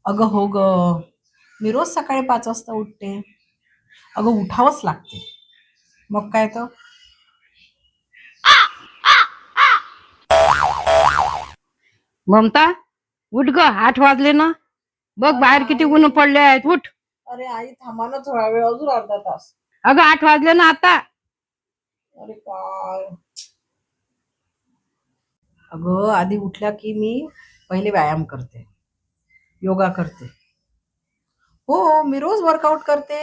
अगं हो ग, मी रोज सकाळी 5 वाजता उठते. अगं उठावंच लागते. मग काय तर. ममता, उठ ग, 8 वाजले ना. बघ अरे बाहेर किती ऊन आई, पडले आहेत. उठ. अरे आई थांबा ना थोडा वेळ, अजून अर्धा तास. अगं 8 वाजले ना आता. अरे काय. अगं आधी उठल्या की मी पहिले व्यायाम करते, योगा करते. हो, मी रोज वर्कआउट करते.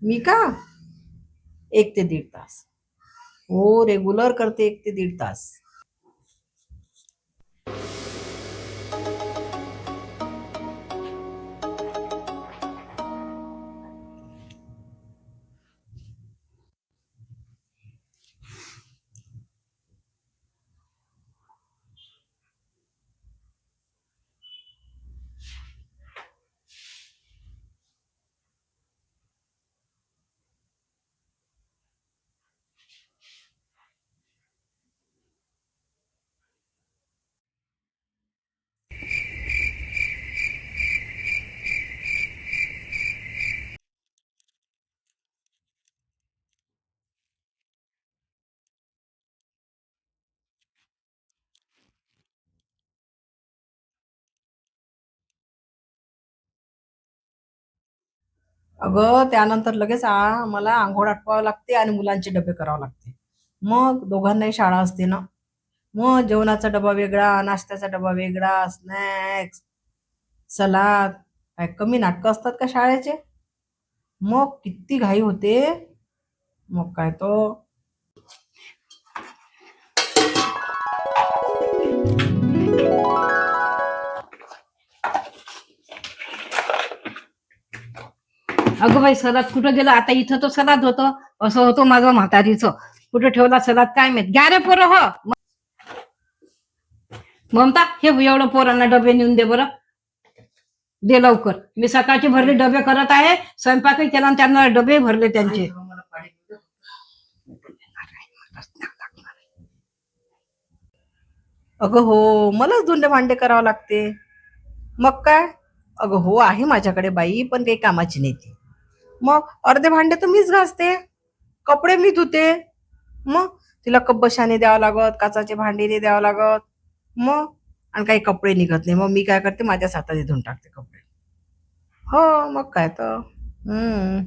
मी का 1 ते 1.5 तास. हो, रेग्युलर करते 1 ते 1.5 तास. अगं त्यानंतर लगेच मला अंघोळ आटपावं लागते आणि मुलांचे डबे करावे लागते. मग दोघांनाही शाळा असते ना. मग जेवणाचा डबा वेगळा, नाश्त्याचा डबा वेगळा, स्नॅक्स, सलाद. काय कमी नाटकं असतात का शाळेचे? मग किती घाई होते. मग काय तो. अगं बाई, सलाद कुठं गेलं आता? इथं तो सलाद होतं. असं होतं माझं म्हातारीचं. कुठं ठेवला सलाद काय माहित. घ्या रे पोरं. हो ममता, हे एवढं पोरांना डबे नेऊन दे बरं. दे लवकर. मी सकाळची भरले डबे करत आहे, स्वयंपाकही केला आणि त्यांना डबे भरले त्यांचे. अगं हो, मलाच धुंडे भांडे करावं लागते. मग काय. अगं हो, आहे माझ्याकडे बाई, पण काही कामाची नाही ती. मग अर्धे भांडे तर मीच घासते, कपडे मी धुते. मग तिला कब्बशाने द्यावं लागत, काचाचे भांडे नाही द्यावं लागत. मग आणि काही कपडे निघत नाही, मग मी काय करते, माझ्याच हाताने धुवून टाकते कपडे. हो, मग काय तर. हम्म.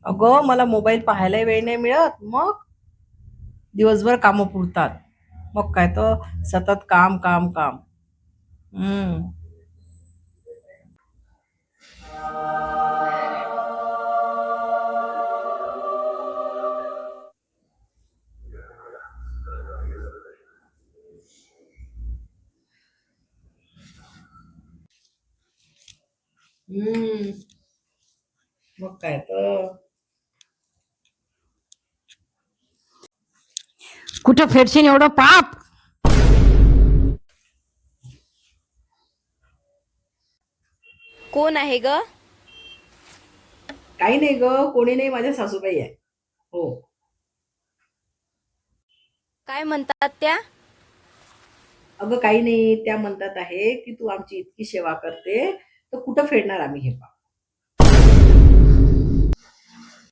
अगं मला मोबाईल पाहायला वेळ नाही मिळत. मग दिवसभर कामं पुरतात. मग काय तर सतत काम काम काम. हम्म. हम्म. मग काय तर. कुठं फेडशीन एवढं पाप? कोण आहे ग? काही नाही ग, कोणी नाही, माझ्या सासूबाई आहे. हो. काय म्हणतात त्या? अगं काही नाही, त्या म्हणतात आहे की तू आमची इतकी सेवा करते, तर कुठं फेडणार आम्ही हे पाप.